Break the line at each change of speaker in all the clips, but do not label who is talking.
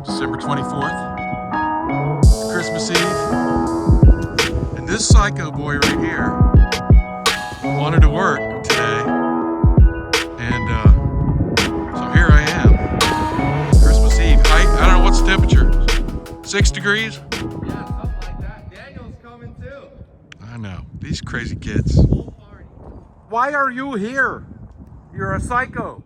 December 24th, Christmas Eve, and this psycho boy right here wanted to work today, and so here I am, Christmas Eve. I don't know what's the temperature, 6 degrees?
Yeah, something like that. Daniel's coming too.
I know, these crazy kids.
Why are you here? You're a psycho.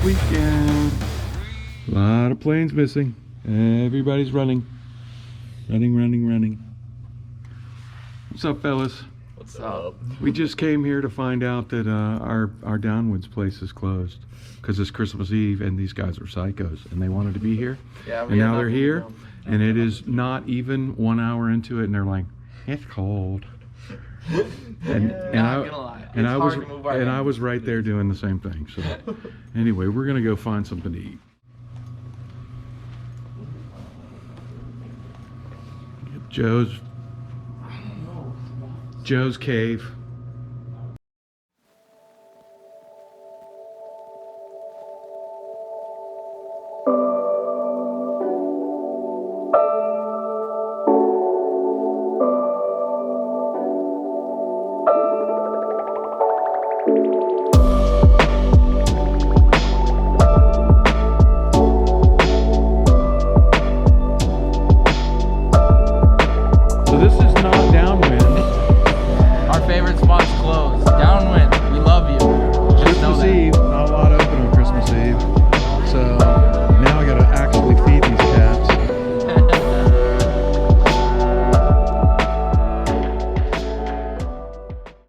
Weekend. A lot of planes missing. Everybody's running. Running. What's up, fellas?
What's up?
We just came here to find out that our Downwoods place is closed because it's Christmas Eve and these guys are psychos and they wanted to be here.
Yeah,
and now they're here and it is not even 1 hour into it and they're like, it's cold. And I was right there doing the same thing. So anyway, we're gonna go find something to eat. Joe's cave. So this is